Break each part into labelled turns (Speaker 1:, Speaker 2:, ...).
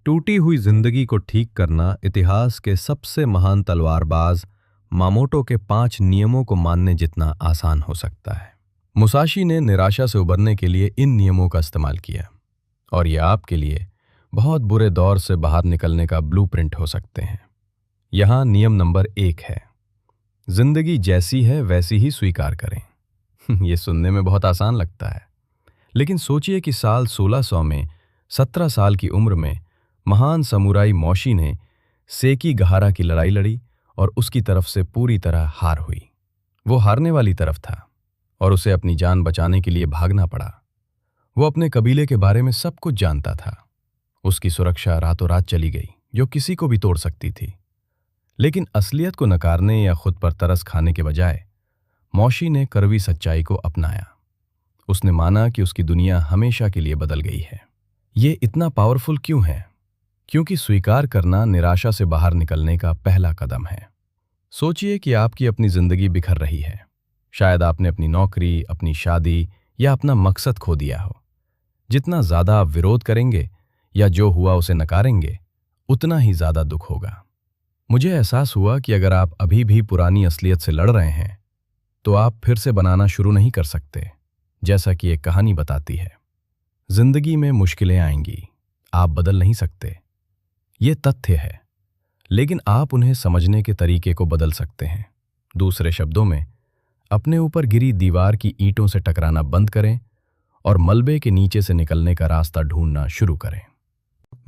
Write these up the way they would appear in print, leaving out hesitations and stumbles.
Speaker 1: टूटी हुई जिंदगी को ठीक करना इतिहास के सबसे महान तलवारबाज मामोटो के 5 नियमों को मानने जितना आसान हो सकता है। मुसाशी ने निराशा से उबरने के लिए इन नियमों का इस्तेमाल किया और ये आपके लिए बहुत बुरे दौर से बाहर निकलने का ब्लूप्रिंट हो सकते हैं। यहाँ नियम नंबर 1 है, जिंदगी जैसी है वैसी ही स्वीकार करें। ये सुनने में बहुत आसान लगता है, लेकिन सोचिए कि साल 1600 में 17 साल की उम्र में महान समुराई मोशी ने सेकीगाहारा की लड़ाई लड़ी और उसकी तरफ से पूरी तरह हार हुई। वो हारने वाली तरफ था और उसे अपनी जान बचाने के लिए भागना पड़ा। वो अपने कबीले के बारे में सब कुछ जानता था। उसकी सुरक्षा रातों रात चली गई, जो किसी को भी तोड़ सकती थी। लेकिन असलियत को नकारने या खुद पर तरस खाने के बजाय मोशी ने कड़वी सच्चाई को अपनाया। उसने माना कि उसकी दुनिया हमेशा के लिए बदल गई है। ये इतना पावरफुल क्यों है? क्योंकि स्वीकार करना निराशा से बाहर निकलने का पहला कदम है। सोचिए कि आपकी अपनी जिंदगी बिखर रही है। शायद आपने अपनी नौकरी, अपनी शादी या अपना मकसद खो दिया हो। जितना ज्यादा आप विरोध करेंगे या जो हुआ उसे नकारेंगे, उतना ही ज्यादा दुख होगा। मुझे एहसास हुआ कि अगर आप अभी भी पुरानी असलियत से लड़ रहे हैं, तो आप फिर से बनाना शुरू नहीं कर सकते। जैसा कि एक कहानी बताती है, जिंदगी में मुश्किलें आएंगी, आप बदल नहीं सकते। ये तथ्य है, लेकिन आप उन्हें समझने के तरीके को बदल सकते हैं। दूसरे शब्दों में, अपने ऊपर गिरी दीवार की ईंटों से टकराना बंद करें और मलबे के नीचे से निकलने का रास्ता ढूंढना शुरू करें।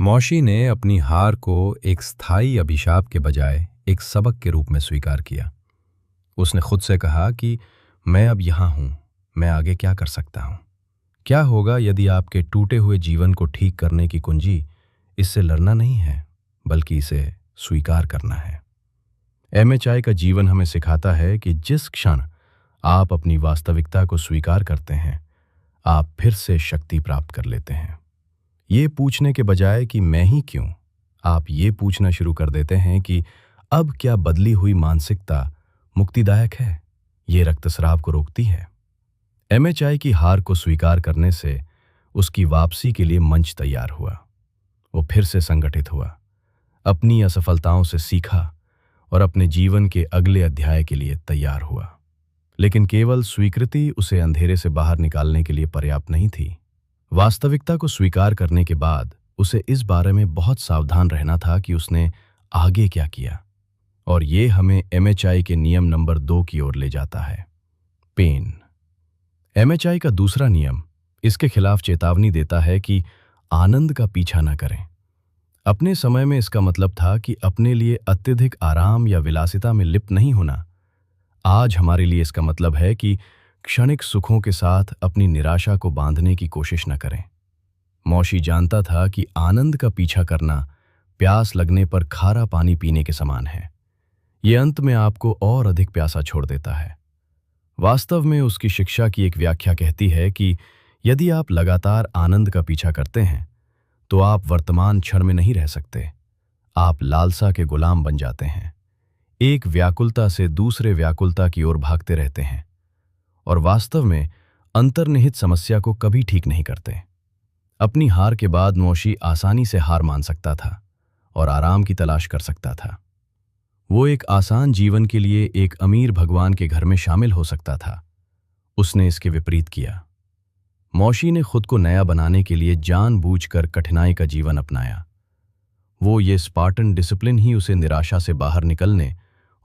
Speaker 1: मोशी ने अपनी हार को एक स्थायी अभिशाप के बजाय एक सबक के रूप में स्वीकार किया। उसने खुद से कहा कि मैं अब यहां हूं, मैं आगे क्या कर सकता हूं? क्या होगा यदि आपके टूटे हुए जीवन को ठीक करने की कुंजी इससे लड़ना नहीं है, बल्कि इसे स्वीकार करना है। MHI का जीवन हमें सिखाता है कि जिस क्षण आप अपनी वास्तविकता को स्वीकार करते हैं, आप फिर से शक्ति प्राप्त कर लेते हैं। ये पूछने के बजाय कि मैं ही क्यों, आप ये पूछना शुरू कर देते हैं कि अब क्या बदली हुई मानसिकता मुक्तिदायक है, ये रक्तस्राव को रोकती है। MHI की हार को स्वीकार करने से उसकी वापसी के लिए मंच तैयार हुआ। वो फिर से संगठित हुआ, अपनी असफलताओं से सीखा और अपने जीवन के अगले अध्याय के लिए तैयार हुआ। लेकिन केवल स्वीकृति उसे अंधेरे से बाहर निकालने के लिए पर्याप्त नहीं थी। वास्तविकता को स्वीकार करने के बाद उसे इस बारे में बहुत सावधान रहना था कि उसने आगे क्या किया। और ये हमें MHI के नियम नंबर 2 की ओर ले जाता है, पेन। MHI का दूसरा नियम इसके खिलाफ चेतावनी देता है कि आनंद का पीछा न करें। अपने समय में इसका मतलब था कि अपने लिए अत्यधिक आराम या विलासिता में लिप्त नहीं होना। आज हमारे लिए इसका मतलब है कि क्षणिक सुखों के साथ अपनी निराशा को बांधने की कोशिश न करें। मोशी जानता था कि आनंद का पीछा करना प्यास लगने पर खारा पानी पीने के समान है। ये अंत में आपको और अधिक प्यासा छोड़ देता है। वास्तव में उसकी शिक्षा की एक व्याख्या कहती है कि यदि आप लगातार आनंद का पीछा करते हैं, तो आप वर्तमान क्षण में नहीं रह सकते। आप लालसा के गुलाम बन जाते हैं, एक व्याकुलता से दूसरे व्याकुलता की ओर भागते रहते हैं और वास्तव में अंतर्निहित समस्या को कभी ठीक नहीं करते। अपनी हार के बाद मोशी आसानी से हार मान सकता था और आराम की तलाश कर सकता था। वो एक आसान जीवन के लिए एक अमीर भगवान के घर में शामिल हो सकता था। उसने इसके विपरीत किया। मोशी ने खुद को नया बनाने के लिए जानबूझकर कठिनाई का जीवन अपनाया। वो ये स्पार्टन डिसिप्लिन ही उसे निराशा से बाहर निकलने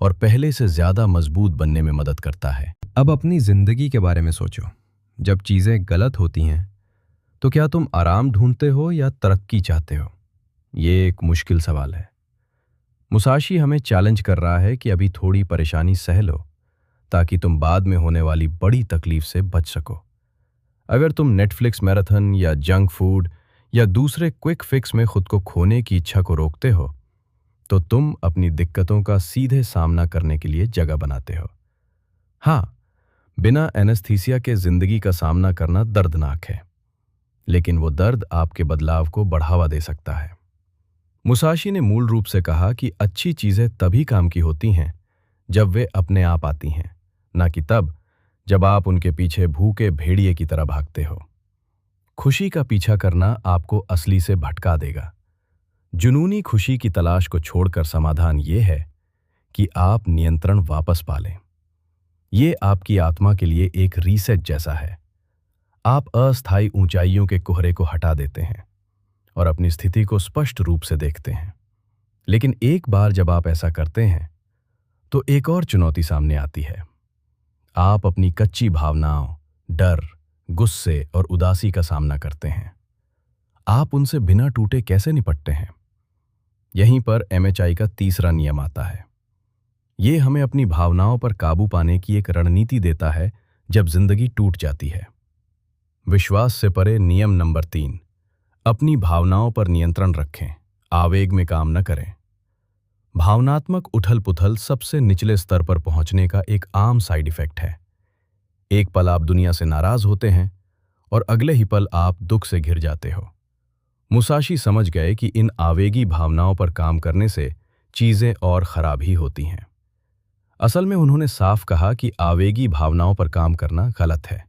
Speaker 1: और पहले से ज्यादा मजबूत बनने में मदद करता है।
Speaker 2: अब अपनी जिंदगी के बारे में सोचो। जब चीजें गलत होती हैं, तो क्या तुम आराम ढूंढते हो या तरक्की चाहते हो? ये एक मुश्किल सवाल है। मुसाशी हमें चैलेंज कर रहा है कि अभी थोड़ी परेशानी सह लो, ताकि तुम बाद में होने वाली बड़ी तकलीफ से बच सको। अगर तुम नेटफ्लिक्स मैराथन या जंक फूड या दूसरे क्विक फिक्स में खुद को खोने की इच्छा को रोकते हो, तो तुम अपनी दिक्कतों का सीधे सामना करने के लिए जगह बनाते हो। हाँ, बिना एनेस्थीसिया के जिंदगी का सामना करना दर्दनाक है, लेकिन वो दर्द आपके बदलाव को बढ़ावा दे सकता है। मुसाशी ने मूल रूप से कहा कि अच्छी चीजें तभी काम की होती हैं जब वे अपने आप आती हैं, ना कि तब जब आप उनके पीछे भूखे भेड़िए की तरह भागते हो। खुशी का पीछा करना आपको असली से भटका देगा।
Speaker 1: जुनूनी खुशी की तलाश को छोड़कर समाधान ये है कि आप नियंत्रण वापस पा लें। ये आपकी आत्मा के लिए एक रीसेट जैसा है। आप अस्थायी ऊंचाइयों के कोहरे को हटा देते हैं और अपनी स्थिति को स्पष्ट रूप से देखते हैं। लेकिन एक बार जब आप ऐसा करते हैं तो एक और चुनौती सामने आती है। आप अपनी कच्ची भावनाओं, डर, गुस्से और उदासी का सामना करते हैं। आप उनसे बिना टूटे कैसे निपटते हैं? यहीं पर एमएचआई का तीसरा नियम आता है। ये हमें अपनी भावनाओं पर काबू पाने की एक रणनीति देता है जब जिंदगी टूट जाती है। विश्वास से परे नियम नंबर 3, अपनी भावनाओं पर नियंत्रण रखें, आवेग में काम न करें। भावनात्मक उथल-पुथल सबसे निचले स्तर पर पहुंचने का एक आम साइड इफेक्ट है। एक पल आप दुनिया से नाराज होते हैं और अगले ही पल आप दुख से घिर जाते हो। मुसाशी समझ गए कि इन आवेगी भावनाओं पर काम करने से चीजें और खराब ही होती हैं। असल में उन्होंने साफ कहा कि आवेगी भावनाओं पर काम करना गलत है।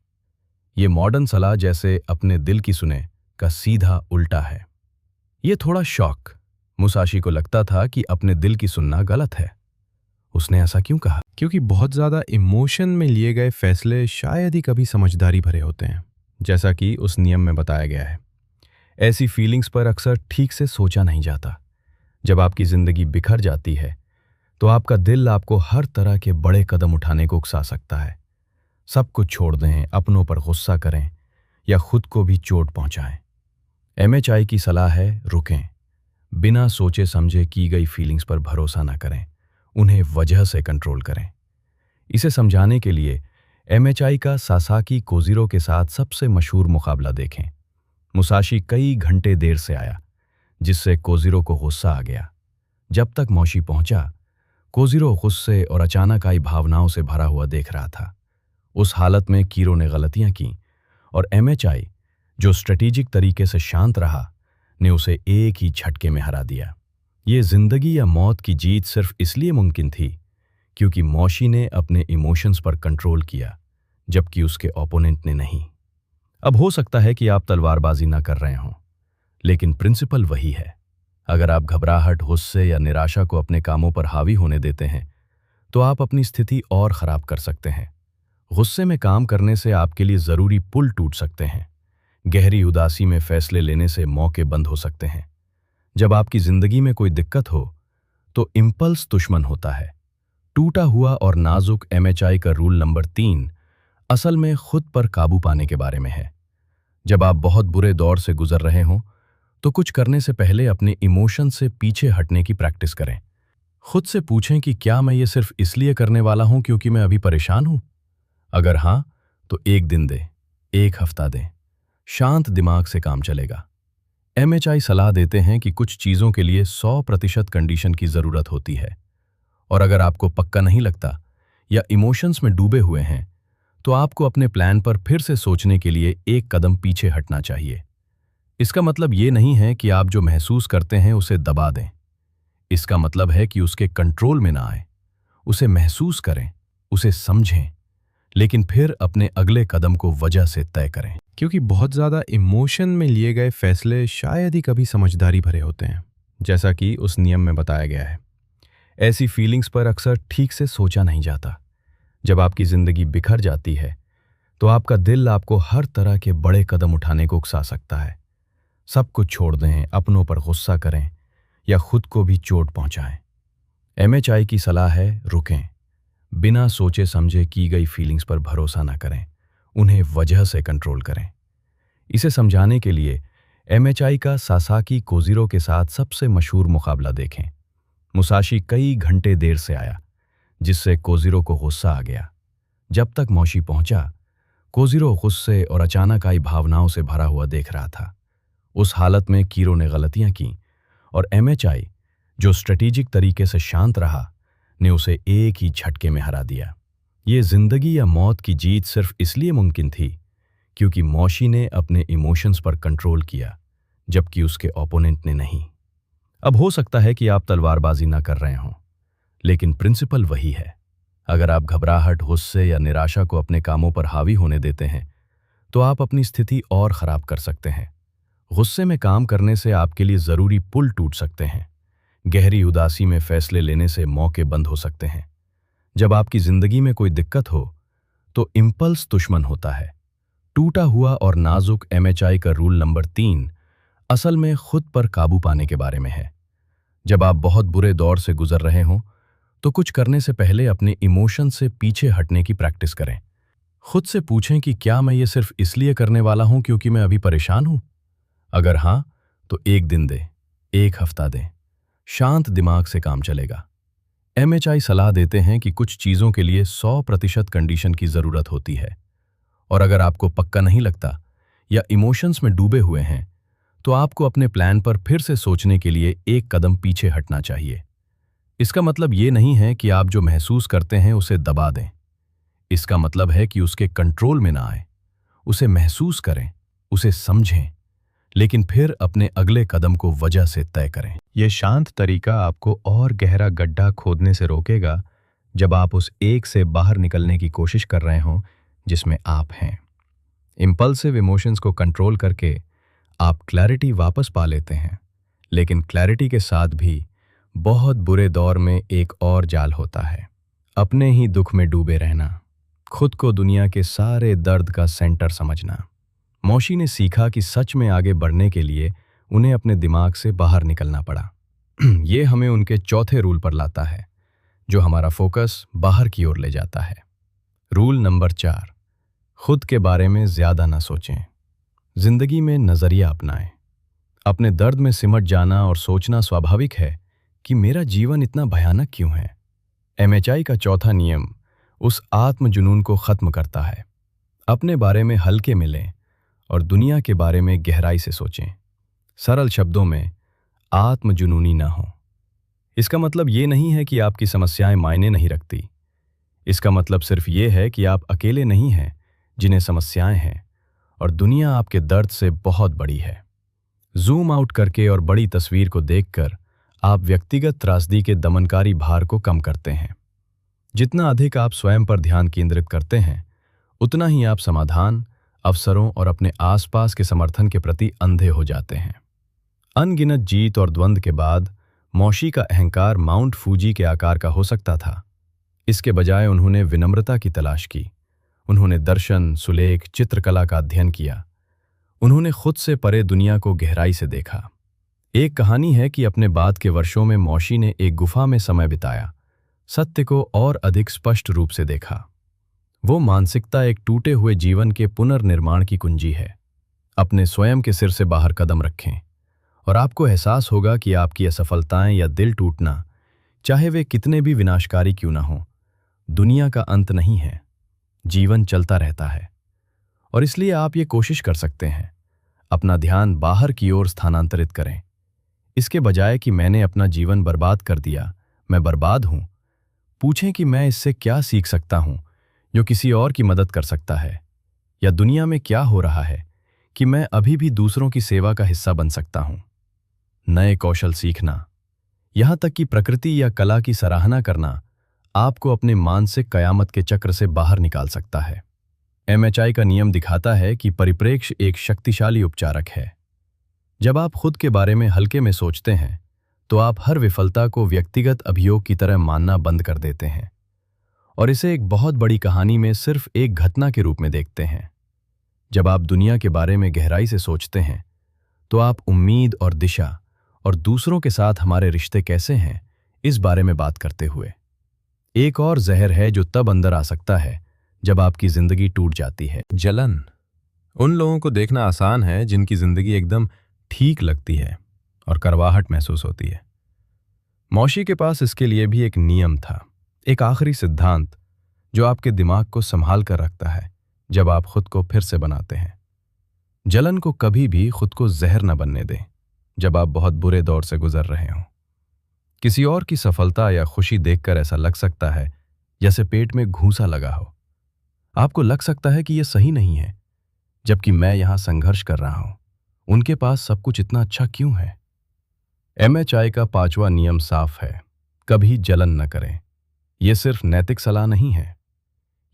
Speaker 1: ये मॉडर्न सलाह जैसे अपने दिल की सुने का सीधा उल्टा है। ये थोड़ा शॉक। मुसाशी को लगता था कि अपने दिल की सुनना गलत है। उसने ऐसा क्यों कहा?
Speaker 2: क्योंकि बहुत ज़्यादा इमोशन में लिए गए फैसले शायद ही कभी समझदारी भरे होते हैं, जैसा कि उस नियम में बताया गया है।
Speaker 1: ऐसी फीलिंग्स पर अक्सर ठीक से सोचा नहीं जाता। जब आपकी जिंदगी बिखर जाती है तो आपका दिल आपको हर तरह के बड़े कदम उठाने को उकसा सकता है। सब कुछ छोड़ दें, अपनों पर गुस्सा करें या खुद को भी चोट पहुंचाएं। एमएचआई की सलाह है, रुकें, बिना सोचे समझे की गई फीलिंग्स पर भरोसा ना करें, उन्हें वजह से कंट्रोल करें। इसे समझाने के लिए एमएचआई का सासाकी कोजिरो के साथ सबसे मशहूर मुकाबला देखें। मुसाशी कई घंटे देर से आया, जिससे कोजिरो को गुस्सा आ गया। जब तक मौशी पहुंचा, कोजिरो गुस्से और अचानक आई भावनाओं से भरा हुआ देख रहा था। उस हालत में कीरो ने गलतियां की और एमएचआई, जो स्ट्रेटेजिक तरीके से शांत रहा, ने उसे एक ही झटके में हरा दिया। ये जिंदगी या मौत की जीत सिर्फ इसलिए मुमकिन थी क्योंकि मौशी ने अपने इमोशंस पर कंट्रोल किया, जबकि उसके ओपोनेंट ने नहीं। अब हो सकता है कि आप तलवारबाजी ना कर रहे हों, लेकिन प्रिंसिपल वही है। अगर आप घबराहट, गुस्से या निराशा को अपने कामों पर हावी होने देते हैं तो आप अपनी स्थिति और खराब कर सकते हैं। गुस्से में काम करने से आपके लिए जरूरी पुल टूट सकते हैं। गहरी उदासी में फैसले लेने से मौके बंद हो सकते हैं। जब आपकी जिंदगी में कोई दिक्कत हो तो इंपल्स दुश्मन होता है। टूटा हुआ और नाजुक एमएचआई का रूल नंबर 3 असल में खुद पर काबू पाने के बारे में है। जब आप बहुत बुरे दौर से गुजर रहे हों तो कुछ करने से पहले अपने इमोशन से पीछे हटने की प्रैक्टिस करें। खुद से पूछें कि क्या मैं ये सिर्फ इसलिए करने वाला हूं क्योंकि मैं अभी परेशान हूं? अगर हां, तो 1 दिन दें, 1 हफ्ता दें। शांत दिमाग से काम चलेगा। एमएचआई सलाह देते हैं कि कुछ चीजों के लिए 100% कंडीशन की जरूरत होती है, और अगर आपको पक्का नहीं लगता या इमोशंस में डूबे हुए हैं तो आपको अपने प्लान पर फिर से सोचने के लिए 1 कदम पीछे हटना चाहिए। इसका मतलब ये नहीं है कि आप जो महसूस करते हैं उसे दबा दें। इसका मतलब है कि उसके कंट्रोल में ना आए। उसे महसूस करें, उसे समझें, लेकिन फिर अपने अगले कदम को वजह से तय करें।
Speaker 2: क्योंकि बहुत ज़्यादा इमोशन में लिए गए फैसले शायद ही कभी समझदारी भरे होते हैं, जैसा कि उस नियम में बताया गया है।
Speaker 1: ऐसी फीलिंग्स पर अक्सर ठीक से सोचा नहीं जाता। जब आपकी जिंदगी बिखर जाती है तो आपका दिल आपको हर तरह के बड़े कदम उठाने को उकसा सकता है। सब कुछ छोड़ दें, अपनों पर गुस्सा करें या खुद को भी चोट पहुंचाएं। एमएचआई की सलाह है, रुकें, बिना सोचे समझे की गई फीलिंग्स पर भरोसा ना करें, उन्हें वजह से कंट्रोल करें। इसे समझाने के लिए एमएचआई का सासाकी कोजिरो के साथ सबसे मशहूर मुकाबला देखें। मुसाशी कई घंटे देर से आया, जिससे कोजिरो को गुस्सा आ गया। जब तक मौशी पहुंचा, कोजिरो गुस्से और अचानक आई भावनाओं से भरा हुआ देख रहा था। उस हालत में कीरो ने गलतियां की और एमएचआई, जो स्ट्रेटेजिक तरीके से शांत रहा, ने उसे एक ही झटके में हरा दिया। ये जिंदगी या मौत की जीत सिर्फ इसलिए मुमकिन थी क्योंकि मौशी ने अपने इमोशंस पर कंट्रोल किया, जबकि उसके ओपोनेंट ने नहीं। अब हो सकता है कि आप तलवारबाजी ना कर रहे हों, लेकिन प्रिंसिपल वही है। अगर आप घबराहट, गुस्से या निराशा को अपने कामों पर हावी होने देते हैं तो आप अपनी स्थिति और खराब कर सकते हैं। गुस्से में काम करने से आपके लिए जरूरी पुल टूट सकते हैं। गहरी उदासी में फैसले लेने से मौके बंद हो सकते हैं। जब आपकी जिंदगी में कोई दिक्कत हो तो इंपल्स दुश्मन होता है। टूटा हुआ और नाजुक एमएचआई का रूल नंबर 3 असल में खुद पर काबू पाने के बारे में है। जब आप बहुत बुरे दौर से गुजर रहे हों तो कुछ करने से पहले अपने इमोशन से पीछे हटने की प्रैक्टिस करें। खुद से पूछें कि क्या मैं ये सिर्फ इसलिए करने वाला हूं क्योंकि मैं अभी परेशान हूं। अगर हां तो 1 दिन दें, 1 हफ्ता दें। शांत दिमाग से काम चलेगा। एमएचआई सलाह देते हैं कि कुछ चीजों के लिए 100% कंडीशन की जरूरत होती है, और अगर आपको पक्का नहीं लगता या इमोशंस में डूबे हुए हैं तो आपको अपने प्लान पर फिर से सोचने के लिए 1 कदम पीछे हटना चाहिए। इसका मतलब ये नहीं है कि आप जो महसूस करते हैं उसे दबा दें। इसका मतलब है कि उसके कंट्रोल में ना आए। उसे महसूस करें, उसे समझें, लेकिन फिर अपने अगले कदम को वजह से तय करें।
Speaker 2: यह शांत तरीका आपको और गहरा गड्ढा खोदने से रोकेगा जब आप उस एक से बाहर निकलने की कोशिश कर रहे हों जिसमें आप हैं। इंपल्सिव इमोशंस को कंट्रोल करके आप क्लैरिटी वापस पा लेते हैं, लेकिन क्लैरिटी के साथ भी बहुत बुरे दौर में एक और जाल होता है, अपने ही दुख में डूबे रहना, खुद को दुनिया के सारे दर्द का सेंटर समझना। मौशी ने सीखा कि सच में आगे बढ़ने के लिए उन्हें अपने दिमाग से बाहर निकलना पड़ा। ये हमें उनके चौथे रूल पर लाता है, जो हमारा फोकस बाहर की ओर ले जाता है। रूल नंबर 4, खुद के बारे में ज्यादा ना सोचें। जिंदगी में नजरिया अपनाएं। अपने दर्द में सिमट जाना और सोचना स्वाभाविक है कि मेरा जीवन इतना भयानक क्यों है। एमएचआई का चौथा नियम उस आत्म जुनून को खत्म करता है। अपने बारे में हल्के में लें और दुनिया के बारे में गहराई से सोचें। सरल शब्दों में, आत्म जुनूनी ना हो। इसका मतलब ये नहीं है कि आपकी समस्याएं मायने नहीं रखती। इसका मतलब सिर्फ ये है कि आप अकेले नहीं हैं जिन्हें समस्याएं हैं, और दुनिया आपके दर्द से बहुत बड़ी है। जूम आउट करके और बड़ी तस्वीर को देखकर आप व्यक्तिगत त्रासदी के दमनकारी भार को कम करते हैं। जितना अधिक आप स्वयं पर ध्यान केंद्रित करते हैं, उतना ही आप समाधान, अवसरों और अपने आसपास के समर्थन के प्रति अंधे हो जाते हैं। अनगिनत जीत और द्वंद्व के बाद मौशी का अहंकार माउंट फूजी के आकार का हो सकता था। इसके बजाय उन्होंने विनम्रता की तलाश की। उन्होंने दर्शन, सुलेख, चित्रकला का अध्ययन किया। उन्होंने खुद से परे दुनिया को गहराई से देखा। एक कहानी है कि अपने बाद के वर्षों में मौशी ने एक गुफा में समय बिताया, सत्य को और अधिक स्पष्ट रूप से देखा। वो मानसिकता एक टूटे हुए जीवन के पुनर्निर्माण की कुंजी है। अपने स्वयं के सिर से बाहर कदम रखें और आपको एहसास होगा कि आपकी असफलताएं या दिल टूटना, चाहे वे कितने भी विनाशकारी क्यों ना हों, दुनिया का अंत नहीं है। जीवन चलता रहता है, और इसलिए आप ये कोशिश कर सकते हैं, अपना ध्यान बाहर की ओर स्थानांतरित करें। इसके बजाय कि मैंने अपना जीवन बर्बाद कर दिया, मैं बर्बाद हूं, पूछें कि मैं इससे क्या सीख सकता हूं जो किसी और की मदद कर सकता है, या दुनिया में क्या हो रहा है कि मैं अभी भी दूसरों की सेवा का हिस्सा बन सकता हूं। नए कौशल सीखना, यहां तक कि प्रकृति या कला की सराहना करना, आपको अपने मानसिक कयामत के चक्र से बाहर निकाल सकता है। एमएचआई का नियम दिखाता है कि परिप्रेक्ष्य एक शक्तिशाली उपचारक है। जब आप खुद के बारे में हल्के में सोचते हैं तो आप हर विफलता को व्यक्तिगत अभियोग की तरह मानना बंद कर देते हैं और इसे एक बहुत बड़ी कहानी में सिर्फ एक घटना के रूप में देखते हैं। जब आप दुनिया के बारे में गहराई से सोचते हैं तो आप उम्मीद और दिशा और दूसरों के साथ हमारे रिश्ते कैसे हैं, इस बारे में बात करते हुए। एक और जहर है जो तब अंदर आ सकता है जब आपकी जिंदगी टूट जाती है, जलन। उन लोगों को देखना आसान है जिनकी जिंदगी एकदम ठीक लगती है और करवाहट महसूस होती है। मौशी के पास इसके लिए भी एक नियम था, एक आखिरी सिद्धांत जो आपके दिमाग को संभाल कर रखता है जब आप खुद को फिर से बनाते हैं। जलन को कभी भी खुद को जहर न बनने दें जब आप बहुत बुरे दौर से गुजर रहे हों। किसी और की सफलता या खुशी देखकर ऐसा लग सकता है जैसे पेट में घूंसा लगा हो। आपको लग सकता है कि यह सही नहीं है, जबकि मैं यहां संघर्ष कर रहा हूं। उनके पास सब कुछ इतना अच्छा क्यों है? एमएचआई का 5वां नियम साफ है, कभी जलन न करें। यह सिर्फ नैतिक सलाह नहीं है,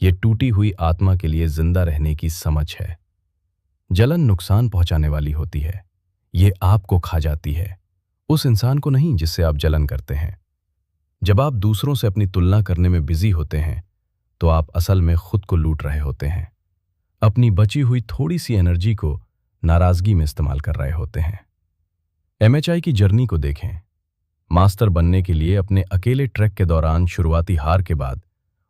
Speaker 2: यह टूटी हुई आत्मा के लिए जिंदा रहने की समझ है। जलन नुकसान पहुंचाने वाली होती है,
Speaker 1: ये आपको खा जाती है, उस इंसान को नहीं जिससे आप जलन करते हैं। जब आप दूसरों से अपनी तुलना करने में बिजी होते हैं तो आप असल में खुद को लूट रहे होते हैं। अपनी बची हुई थोड़ी सी एनर्जी को नाराजगी में इस्तेमाल कर रहे होते हैं। एमएचआई की जर्नी को देखें। मास्टर बनने के लिए अपने अकेले ट्रैक के दौरान शुरुआती हार के बाद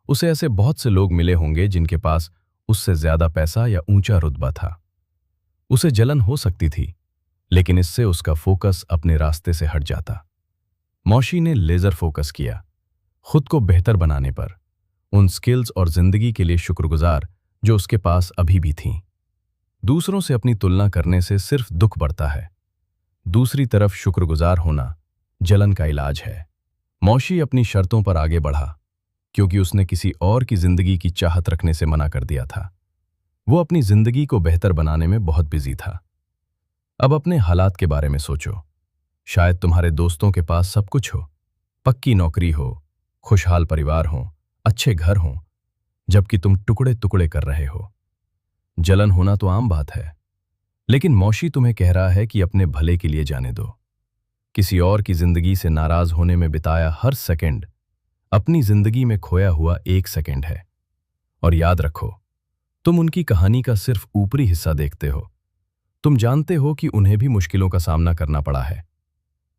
Speaker 1: उसे ऐसे बहुत से लोग मिले होंगे जिनके पास उससे ज्यादा पैसा या ऊंचा रुतबा था। उसे जलन हो सकती थी, लेकिन इससे उसका फोकस अपने रास्ते से हट जाता। मौशी ने लेजर फोकस किया, खुद को बेहतर बनाने पर, उन स्किल्स और जिंदगी के लिए शुक्रगुजार जो उसके पास अभी भी थीं। दूसरों से अपनी तुलना करने से सिर्फ दुख बढ़ता है। दूसरी तरफ शुक्रगुजार होना जलन का इलाज है। मौशी अपनी शर्तों पर आगे बढ़ा क्योंकि उसने किसी और की जिंदगी की चाहत रखने से मना कर दिया था। वो अपनी जिंदगी को बेहतर बनाने में बहुत बिजी था। अब अपने हालात के बारे में सोचो। शायद तुम्हारे दोस्तों के पास सब कुछ हो, पक्की नौकरी हो, खुशहाल परिवार हो, अच्छे घर हो, जबकि तुम टुकड़े टुकड़े कर रहे हो। जलन होना तो आम बात है, लेकिन मौशी तुम्हें कह रहा है कि अपने भले के लिए जाने दो। किसी और की जिंदगी से नाराज होने में बिताया हर सेकंड अपनी जिंदगी में खोया हुआ एक सेकंड है। और याद रखो, तुम उनकी कहानी का सिर्फ ऊपरी हिस्सा देखते हो। तुम जानते हो कि उन्हें भी मुश्किलों का सामना करना पड़ा है।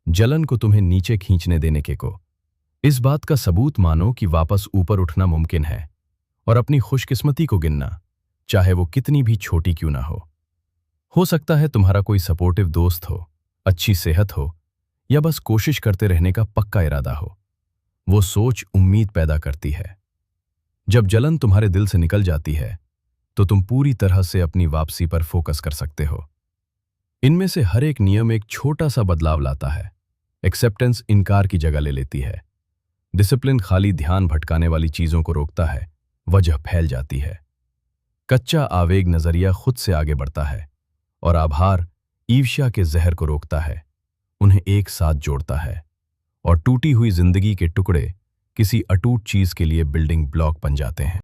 Speaker 1: जलन को तुम्हें नीचे खींचने देने के को इस बात का सबूत मानो कि वापस ऊपर उठना मुमकिन है और अपनी खुशकिस्मती को गिनना, चाहे वो कितनी भी छोटी क्यों ना हो सकता है तुम्हारा कोई सपोर्टिव दोस्त हो, अच्छी सेहत हो, या बस कोशिश करते रहने का पक्का इरादा हो। वो सोच उम्मीद पैदा करती है। जब जलन तुम्हारे दिल से निकल जाती है तो तुम पूरी तरह से अपनी वापसी पर फोकस कर सकते हो। इनमें से हर एक नियम एक छोटा सा बदलाव लाता है। एक्सेप्टेंस इनकार की जगह ले लेती है। डिसिप्लिन खाली ध्यान भटकाने वाली चीजों को रोकता है, वजह फैल जाती है। कच्चा आवेग नजरिया खुद से आगे बढ़ता है और आभार ईर्ष्या के जहर को रोकता है, उन्हें एक साथ जोड़ता है। और टूटी हुई जिंदगी के टुकड़े किसी अटूट चीज के लिए बिल्डिंग ब्लॉक बन जाते हैं।